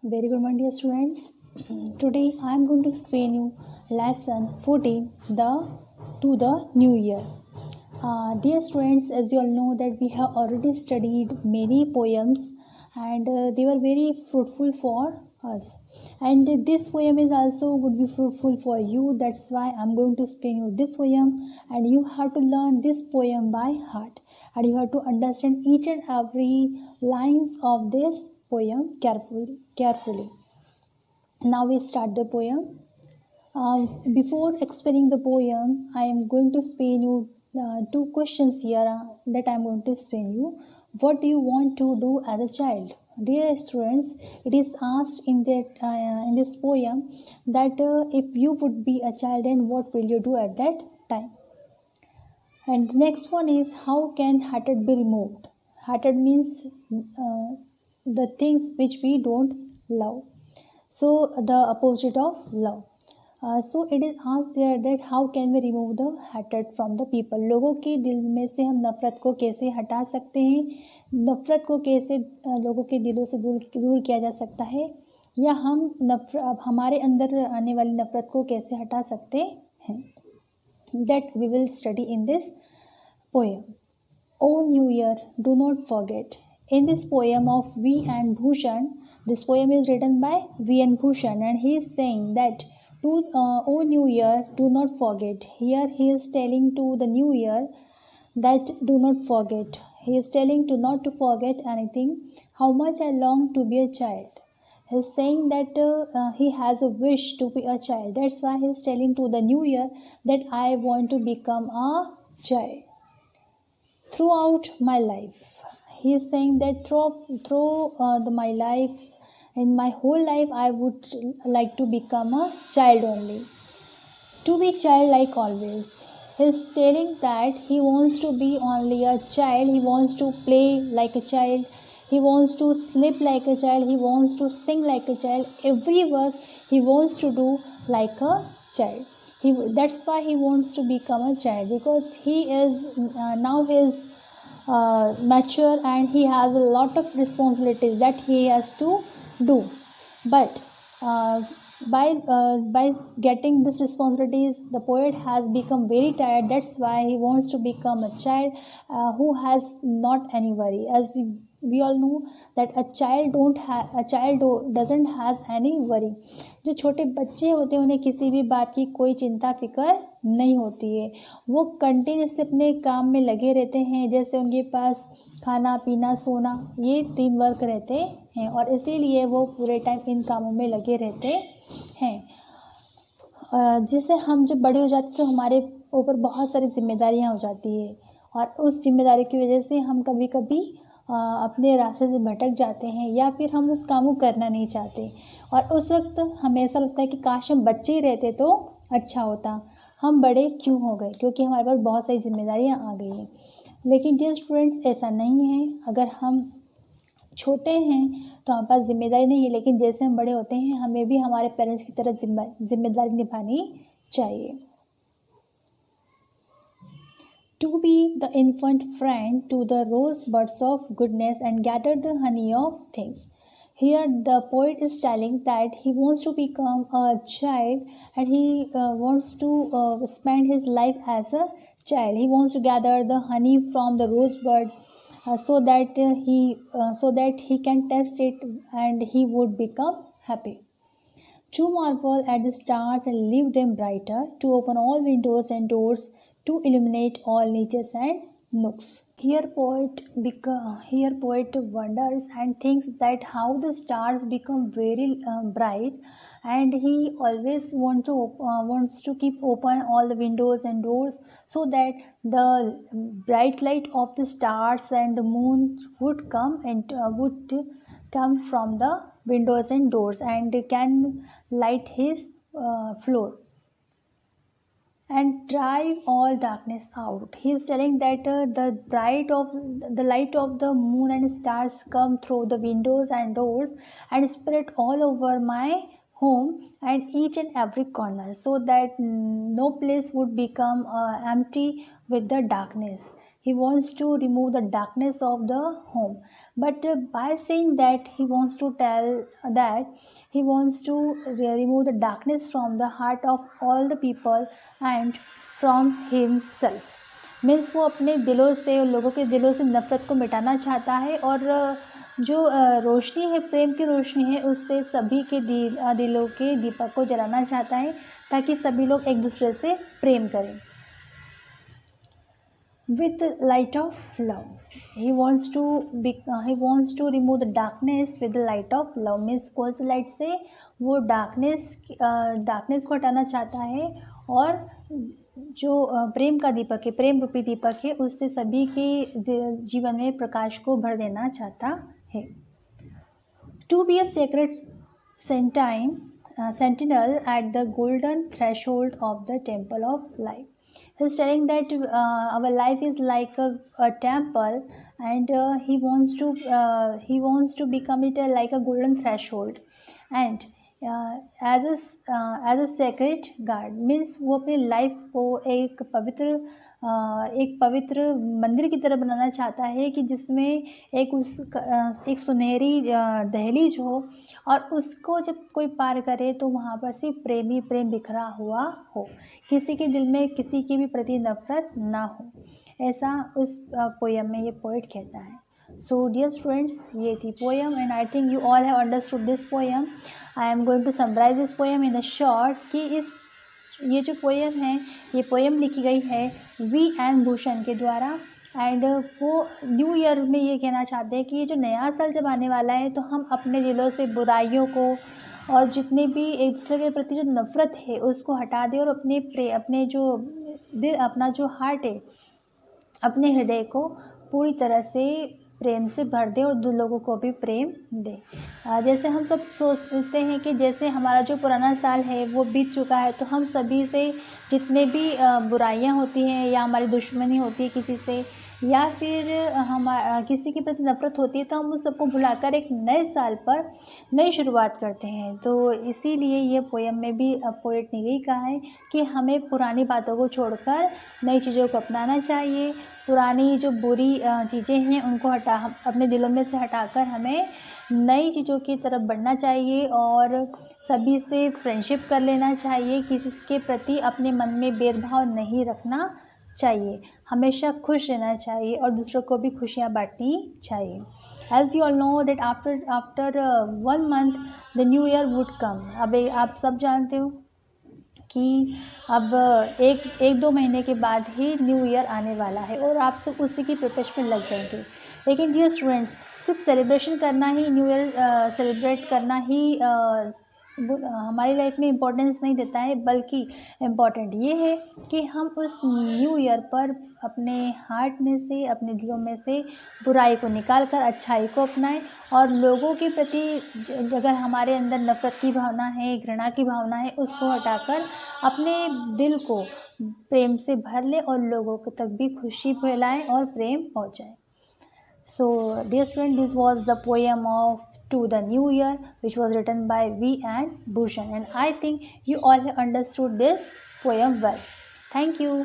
Very good morning, dear students. Today I am going to explain you lesson 14, the to the new year. Dear students, as you all know that we have already studied many poems and they were very fruitful for us. And this poem is also would be fruitful for you. That's why I'm going to explain you this poem, and you have to learn this poem by heart, and you have to understand each and every lines of this poem carefully. Now we start the poem. Before explaining the poem, I am going to explain you two questions here that I am going to explain you. What do you want to do as a child? Dear students, it is asked in this poem that if you would be a child, then what will you do at that time? And the next one is, how can hatred be removed? Hatred means the things which we don't love. So the opposite of love. So it is asked there that how can we remove the hatred from the people. लोगों के दिल में से हम नफ़रत को कैसे हटा सकते हैं, नफ़रत को कैसे लोगों के दिलों से दूर किया जा सकता है, या हम हमारे अंदर आने वाली नफ़रत को कैसे हटा सकते हैं. That we will study in this poem. O New Year, do not forget. In this poem of V. N. Bhushan, this poem is written by V. N. Bhushan, and he is saying that O New Year, do not forget. Here he is telling to the New Year that do not forget. He is telling to not to forget anything. How much I long to be a child. He is saying that he has a wish to be a child. That's why he is telling to the New Year that I want to become a child. Throughout my life, he is saying that through my life, in my whole life, I would like to become a child only. To be childlike always. He is telling that he wants to be only a child. He wants to play like a child. He wants to sleep like a child. He wants to sing like a child. Every work he wants to do like a child. That's why he wants to become a child, because he is now he is mature and he has a lot of responsibilities that he has to do. But by getting these responsibilities, the poet has become very tired. That's why he wants to become a child who has not any worry. As we all know that a child doesn't has any worry. जो छोटे बच्चे होते हैं उन्हें किसी भी बात की कोई चिंता फिक्र नहीं होती है. वो कंटिन्यूसली अपने काम में लगे रहते हैं. जैसे उनके पास खाना पीना सोना ये 3 वर्क रहते हैं, और इसीलिए वो पूरे टाइम इन कामों में लगे रहते हैं. जिससे हम जब बड़े हो जाते हैं तो हमारे ऊपर बहुत सारी जिम्मेदारियां हो जाती है, और उस जिम्मेदारी की वजह से हम कभी कभी अपने रास्ते से भटक जाते हैं, या फिर हम उस काम को करना नहीं चाहते. और उस वक्त हमें ऐसा लगता है कि काश हम बच्चे ही रहते तो अच्छा होता, हम बड़े क्यों हो गए, क्योंकि हमारे पास बहुत सारी जिम्मेदारियां आ गई हैं. लेकिन डियर स्टूडेंट्स, ऐसा नहीं है. अगर हम छोटे हैं तो हमारे पास जिम्मेदारी नहीं है, लेकिन जैसे हम बड़े होते हैं हमें भी हमारे पेरेंट्स की तरह जिम्मेदारी निभानी चाहिए. To be the infant friend to the rosebuds of goodness and gather the honey of things. Here the poet is telling that he wants to become a child, and he wants to spend his life as a child. He wants to gather the honey from the rosebud so that he can taste it and he would become happy. To marvel at the stars and leave them brighter, to open all windows and doors, to illuminate all niches and nooks. Here poet wonders and thinks that how the stars become very bright, and he always wants to keep open all the windows and doors so that the bright light of the stars and the moon would come and would come from the windows and doors and can light his floor and drive all darkness out. He is telling that the light of the moon and stars come through the windows and doors and spread all over my home and each and every corner, so that no place would become empty with the darkness. he wants to remove the darkness of the home, but by saying that he wants to tell that he wants to remove the darkness from the heart of all the people and from himself. Means वो अपने दिलों से, लोगों के दिलों से नफ़रत को मिटाना चाहता है और जो रोशनी है, प्रेम की रोशनी है, उससे सभी के दिलों के दीपक को जलाना चाहता है ताकि सभी लोग एक दूसरे से प्रेम करें. With the light of love, he wants to remove the darkness with the light of love. Means कौन सी लाइट से? वो डार्कनेस को हटाना चाहता है और जो प्रेम का दीपक है, प्रेम रूपी दीपक है, उससे सभी के जीवन में प्रकाश को भर देना चाहता है. To be a sacred sentinel at the golden threshold of the temple of life. He's telling that our life is like a temple, and he wants to become it like a golden threshold, and as a sacred guard. Means वो अपनी life को एक पवित्र मंदिर की तरह बनाना चाहता है कि जिसमें एक सुनहरी दहलीज हो और उसको जब कोई पार करे तो वहाँ पर सिर्फ प्रेम ही प्रेम बिखरा हुआ हो, किसी के दिल में किसी के भी प्रति नफरत ना हो. ऐसा उस पोयम में ये पोइट कहता है. सो डियर स्टूडेंट्स, ये थी poem and I think you all have understood this poem. I am going to summarize this poem in a short कि ये जो पोयम है, ये पोयम लिखी गई है वी एन भूषण के द्वारा. एंड वो न्यू ईयर में ये कहना चाहते हैं कि ये जो नया साल जब आने वाला है तो हम अपने दिलों से बुराइयों को और जितने भी एक दूसरे के प्रति जो नफ़रत है उसको हटा दें और अपने जो दिल, अपना जो हार्ट है, अपने हृदय को पूरी तरह से प्रेम से भर दे और दो लोगों को भी प्रेम दे. जैसे हम सब सोचते हैं कि जैसे हमारा जो पुराना साल है वो बीत चुका है, तो हम सभी से जितने भी बुराइयां होती हैं या हमारी दुश्मनी होती है किसी से या फिर किसी के प्रति नफरत होती है, तो हम उस सबको भुलाकर एक नए साल पर नई शुरुआत करते हैं. तो इसीलिए ये पोयम में भी पोएट ने यही कहा है कि हमें पुरानी बातों को छोड़कर नई चीज़ों को अपनाना चाहिए. पुरानी जो बुरी चीज़ें हैं उनको अपने दिलों में से हटाकर हमें नई चीज़ों की तरफ बढ़ना चाहिए और सभी से फ्रेंडशिप कर लेना चाहिए. किसी के प्रति अपने मन में भेदभाव नहीं रखना चाहिए, हमेशा खुश रहना चाहिए और दूसरों को भी खुशियाँ बांटनी चाहिए. As you all know that after 1 month the new year would come. अब आप सब जानते हो कि अब एक दो महीने के बाद ही न्यू ईयर आने वाला है और आप सब उसी की प्रिपरेशन में लग जाएंगे. लेकिन डियर स्टूडेंट्स, सिर्फ सेलिब्रेशन करना ही, न्यू ईयर सेलिब्रेट करना ही हमारी लाइफ में इम्पोर्टेंस नहीं देता है, बल्कि इम्पॉर्टेंट ये है कि हम उस न्यू ईयर पर अपने हार्ट में से, अपने दिलों में से बुराई को निकाल कर अच्छाई को अपनाएं और लोगों के प्रति अगर हमारे अंदर नफ़रत की भावना है, घृणा की भावना है, उसको हटाकर अपने दिल को प्रेम से भर लें और लोगों तक भी खुशी फैलाएं और प्रेम पहुँचाएं. So dear student, this was the poem of To the New Year, which was written by V. and Bhushan, and I think you all have understood this poem well. Thank you.